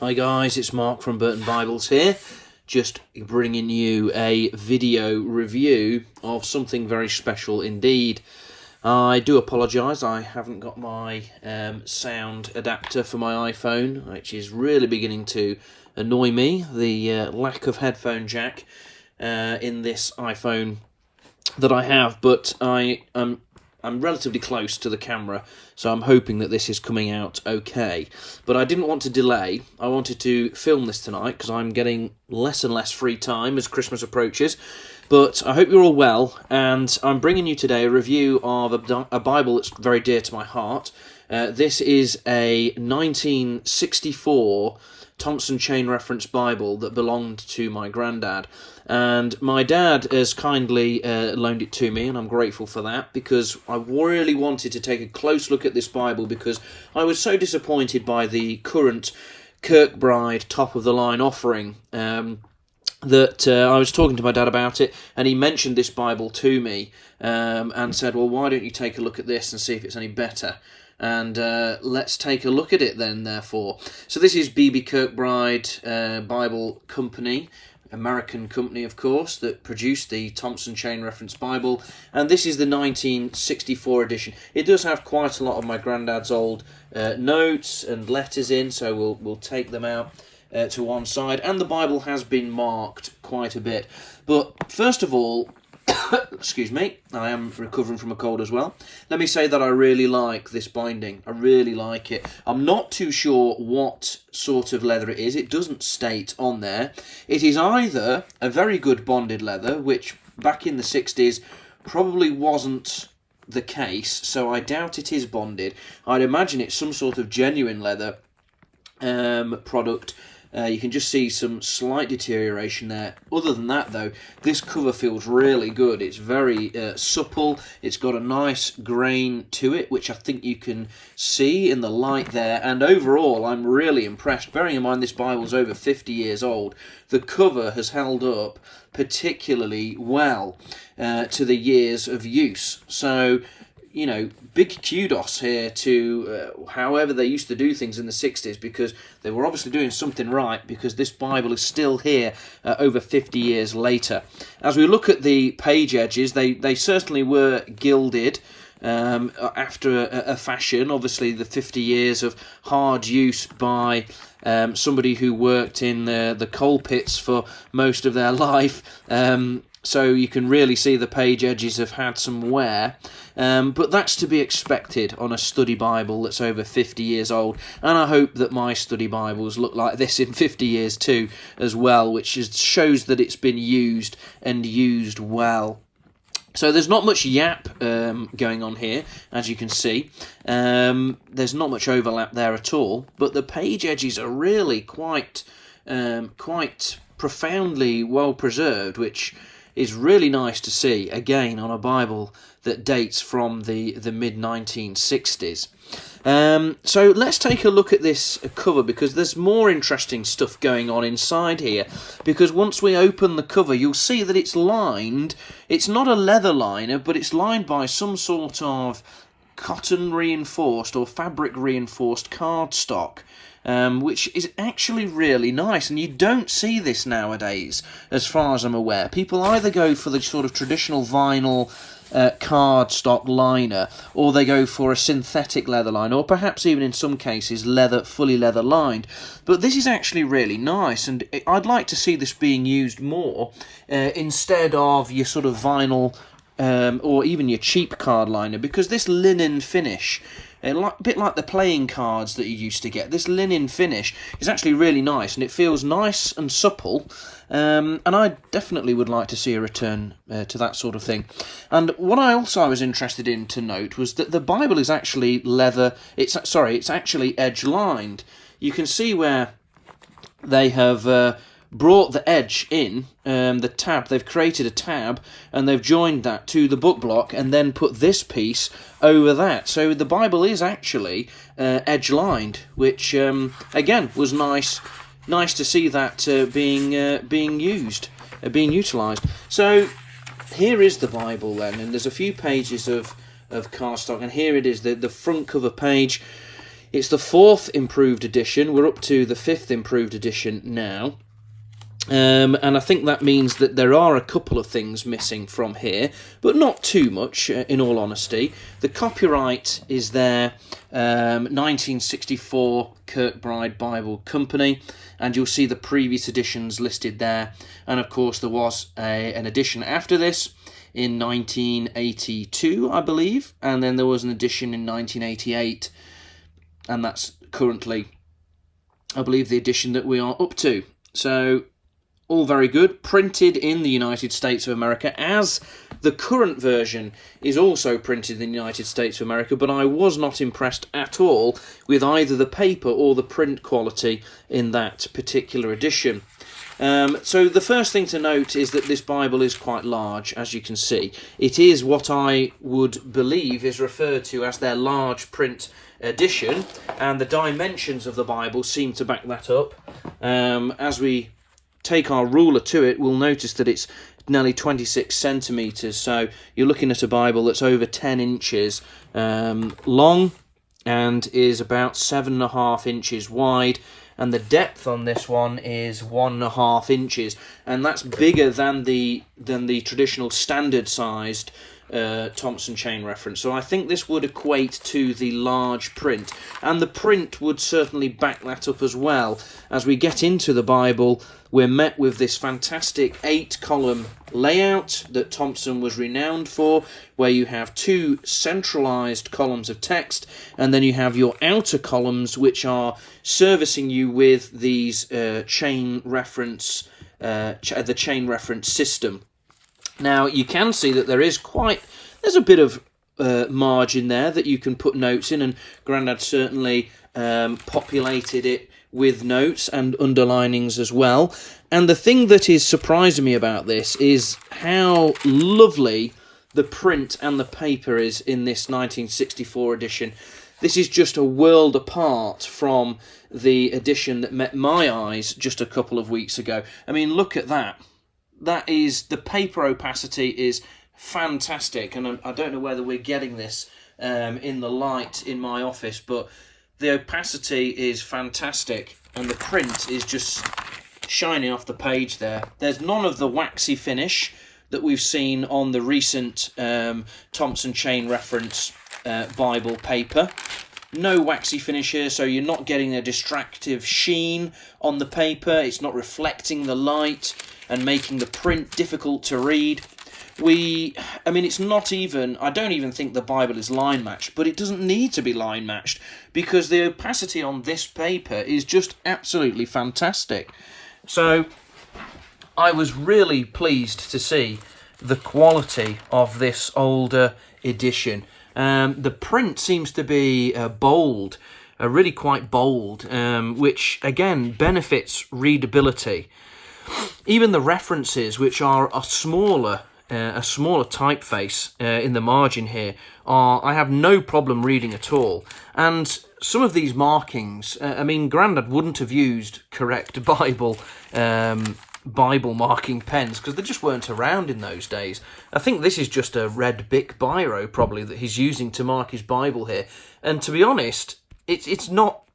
Hi guys, it's Mark from Burton Bibles here, just bringing you a video review of something very special indeed. I do apologise, I haven't got my sound adapter for my iPhone, which is really beginning to annoy me, the lack of headphone jack in this iPhone that I have, but I'm relatively close to the camera, so I'm hoping that this is coming out okay. But I didn't want to delay. I wanted to film this tonight because I'm getting less and less free time as Christmas approaches. But I hope you're all well, and I'm bringing you today a review of a Bible that's very dear to my heart. This is a 1964 Thompson chain reference Bible that belonged to my granddad, and my dad has kindly loaned it to me, and I'm grateful for that, because I really wanted to take a close look at this Bible because I was so disappointed by the current Kirkbride top-of-the-line offering that I was talking to my dad about it, and he mentioned this Bible to me and said, well, why don't you take a look at this and see if it's any better? And let's take a look at it then, therefore. So this is B.B. Kirkbride Bible Company, American company, of course, that produced the Thompson Chain Reference Bible, and this is the 1964 edition. It does have quite a lot of my granddad's old notes and letters in, so we'll take them out to one side, and the Bible has been marked quite a bit. But first of all, excuse me, I am recovering from a cold as well. Let me say that I really like this binding. I really like it. I'm not too sure what sort of leather it is. It doesn't state on there. It is either a very good bonded leather, which back in the 60s probably wasn't the case, so I doubt it is bonded. I'd imagine it's some sort of genuine leather product. You can just see some slight deterioration there. Other than that, though, this cover feels really good. It's very supple. It's got a nice grain to it, which I think you can see in the light there. And overall, I'm really impressed. Bearing in mind this Bible's over 50 years old, the cover has held up particularly well to the years of use. So, you know, big kudos here to however they used to do things in the 60s, because they were obviously doing something right, because this Bible is still here over 50 years later. As we look at the page edges, they certainly were gilded after a fashion. Obviously, the 50 years of hard use by somebody who worked in the coal pits for most of their life. So you can really see the page edges have had some wear. But that's to be expected on a study Bible that's over 50 years old, and I hope that my study Bibles look like this in 50 years too as well, which shows that it's been used and used well. So there's not much yap going on here, as you can see. There's not much overlap there at all, but the page edges are really quite profoundly well preserved, which is really nice to see, again, on a Bible that dates from the mid-1960s. So let's take a look at this cover, because there's more interesting stuff going on inside here, because once we open the cover, you'll see that it's lined. It's not a leather liner, but it's lined by some sort of cotton reinforced or fabric reinforced cardstock, which is actually really nice, and you don't see this nowadays as far as I'm aware. People either go for the sort of traditional vinyl cardstock liner, or they go for a synthetic leather liner, or perhaps even in some cases fully leather lined. But this is actually really nice, and I'd like to see this being used more instead of your sort of vinyl or even your cheap card liner, because this linen finish, a bit like the playing cards that you used to get, this linen finish is actually really nice, and it feels nice and supple, and I definitely would like to see a return to that sort of thing. And what I was interested in to note was that the Bible is actually it's actually edge-lined. You can see where they have brought the edge in, the tab. They've created a tab and they've joined that to the book block and then put this piece over that. So the Bible is actually edge-lined, which again was nice to see that being utilised. So here is the Bible then, and there's a few pages of cardstock, and here it is, the front cover page. It's the 4th improved edition. We're up to the 5th improved edition now. And I think that means that there are a couple of things missing from here, but not too much, in all honesty. The copyright is there, 1964 Kirkbride Bible Company, and you'll see the previous editions listed there. And of course there was an edition after this in 1982, I believe, and then there was an edition in 1988, and that's currently, I believe, the edition that we are up to. So all very good, printed in the United States of America, as the current version is also printed in the United States of America, but I was not impressed at all with either the paper or the print quality in that particular edition. So the first thing to note is that this Bible is quite large, as you can see. It is what I would believe is referred to as their large print edition, and the dimensions of the Bible seem to back that up. As we take our ruler to it, we'll notice that it's nearly 26 centimetres, so you're looking at a Bible that's over 10 inches long and is about 7.5 inches wide, and the depth on this one is 1.5 inches, and that's bigger than the traditional standard sized Thompson chain reference. So I think this would equate to the large print, and the print would certainly back that up as well. As we get into the Bible, we're met with this fantastic 8-column layout that Thompson was renowned for, where you have 2 centralized columns of text, and then you have your outer columns which are servicing you with these chain reference, the chain reference system. Now, you can see that there's a bit of margin there that you can put notes in, and Grandad certainly populated it with notes and underlinings as well. And the thing that is surprising me about this is how lovely the print and the paper is in this 1964 edition. This is just a world apart from the edition that met my eyes just a couple of weeks ago. I mean, look at that. That is, the paper opacity is fantastic, and I don't know whether we're getting this in the light in my office, but the opacity is fantastic, and the print is just shining off the page there. There's none of the waxy finish that we've seen on the recent Thompson chain reference Bible paper. No waxy finish here, so you're not getting a distractive sheen on the paper. It's not reflecting the light and making the print difficult to read. I mean, it's not even, I don't even think the Bible is line matched, but it doesn't need to be line matched because the opacity on this paper is just absolutely fantastic. So I was really pleased to see the quality of this older edition. The print seems to be bold, really quite bold, which again benefits readability. Even the references, which are a smaller typeface in the margin here, I have no problem reading at all. And some of these markings, I mean, Grandad wouldn't have used correct Bible marking pens because they just weren't around in those days. I think this is just a red Bic biro probably that he's using to mark his Bible here. And to be honest, it's not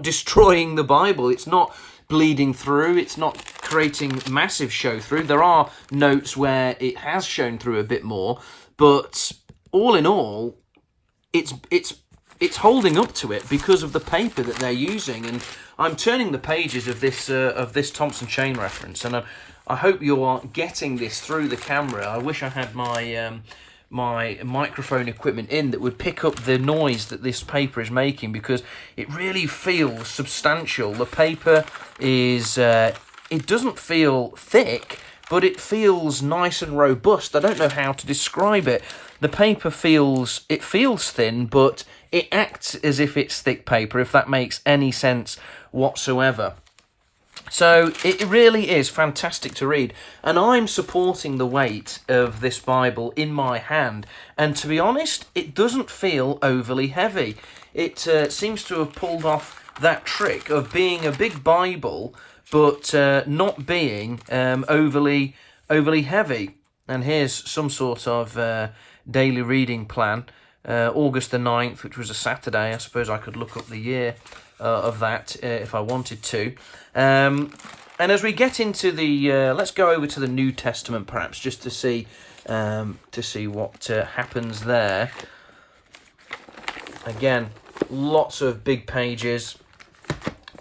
destroying the Bible. It's not bleeding through. It's not creating massive show through. There are notes where it has shown through a bit more, but all in all, it's holding up to it because of the paper that they're using. And I'm turning the pages of this Thompson chain reference, and I hope you are getting this through the camera. I wish I had my my microphone equipment in that would pick up the noise that this paper is making, because it really feels substantial. The paper is it doesn't feel thick, but it feels nice and robust. I don't know how to describe it. The paper feels thin, but it acts as if it's thick paper, if that makes any sense whatsoever. So it really is fantastic to read, and I'm supporting the weight of this Bible in my hand, and to be honest, it doesn't feel overly heavy. It seems to have pulled off that trick of being a big Bible, but not being overly heavy. And here's some sort of daily reading plan August the 9th, which was a Saturday. I suppose I could look up the year of that if I wanted to. And as we get into the, let's go over to the New Testament perhaps, just to see what happens there. Again, lots of big pages.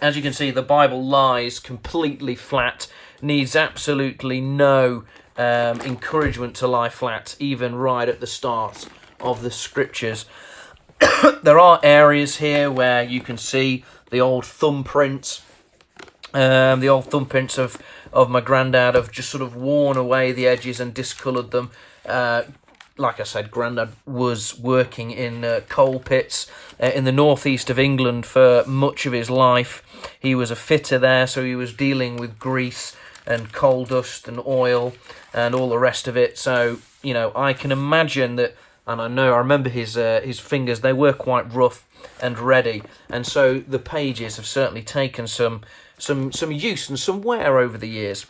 As you can see, the Bible lies completely flat, needs absolutely no encouragement to lie flat, even right at the start of the scriptures. There are areas here where you can see the old thumbprints. The old thumbprints of my granddad have just sort of worn away the edges and discoloured them. Like I said, Grandad was working in coal pits in the northeast of England for much of his life. He was a fitter there, so he was dealing with grease and coal dust and oil and all the rest of it. So, you know, I can imagine that, and I remember his fingers, they were quite rough and ready. And so the pages have certainly taken some use and some wear over the years.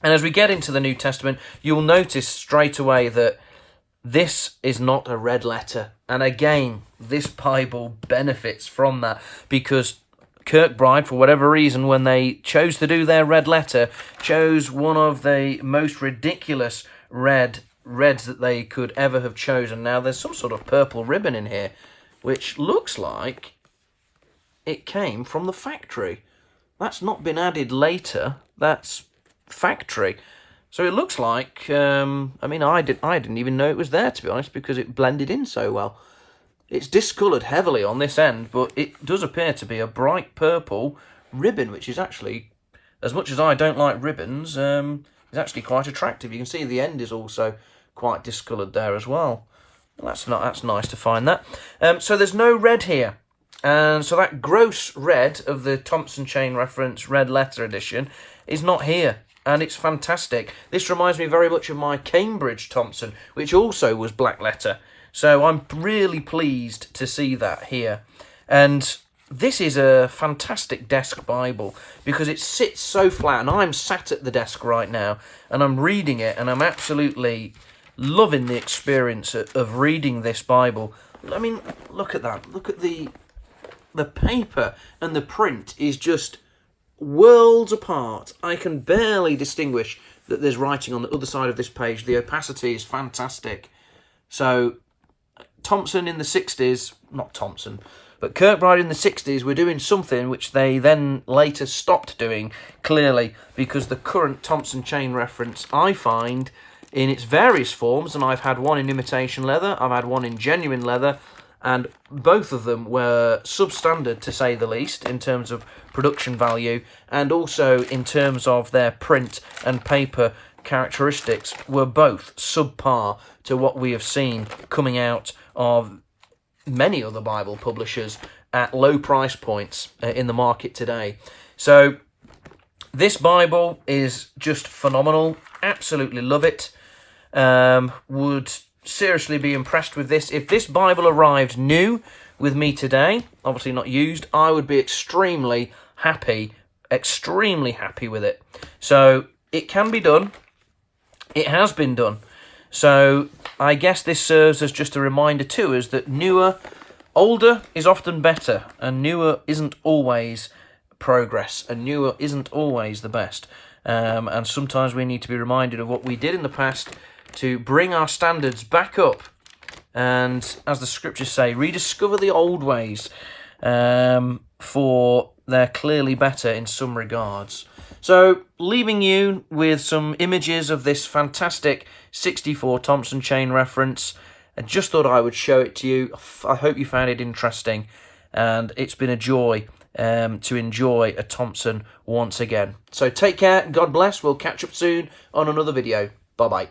And as we get into the New Testament, you'll notice straight away that this is not a red letter. And again, this Bible benefits from that, because Kirkbride, for whatever reason, when they chose to do their red letter, chose one of the most ridiculous reds that they could ever have chosen. Now, there's some sort of purple ribbon in here, which looks like it came from the factory. That's not been added later. That's factory. So it looks like, I mean, I didn't even know it was there, to be honest, because it blended in so well. It's discoloured heavily on this end, but it does appear to be a bright purple ribbon, which is actually, as much as I don't like ribbons, is actually quite attractive. You can see the end is also quite discoloured there as well. That's nice to find that. So there's no red here. And so that gross red of the Thompson chain reference red letter edition is not here. And it's fantastic. This reminds me very much of my Cambridge Thompson, which also was black letter. So I'm really pleased to see that here. And this is a fantastic desk Bible because it sits so flat. And I'm sat at the desk right now and I'm reading it, and I'm absolutely loving the experience of reading this Bible. I mean, look at that. Look at the paper, and the print is just worlds apart. I can barely distinguish that there's writing on the other side of this page. The opacity is fantastic. So Thompson in the 60s, not Thompson, but Kirkbride in the 60s were doing something which they then later stopped doing, clearly, because the current Thompson chain reference, I find, in its various forms, and I've had one in imitation leather, I've had one in genuine leather, and both of them were substandard, to say the least, in terms of production value, and also in terms of their print and paper characteristics, were both subpar to what we have seen coming out of many other Bible publishers at low price points in the market today. So this Bible is just phenomenal. Absolutely love it. Would seriously be impressed with this. If this Bible arrived new with me today, obviously not used, I would be extremely happy with it. So it can be done. It has been done. So I guess this serves as just a reminder to us that older is often better, and newer isn't always progress, and newer isn't always the best. And sometimes we need to be reminded of what we did in the past to bring our standards back up, and, as the scriptures say, rediscover the old ways, for they're clearly better in some regards. So, leaving you with some images of this fantastic 64 Thompson chain reference. I just thought I would show it to you. I hope you found it interesting, and it's been a joy to enjoy a Thompson once again. So take care, God bless, we'll catch up soon on another video. Bye-bye.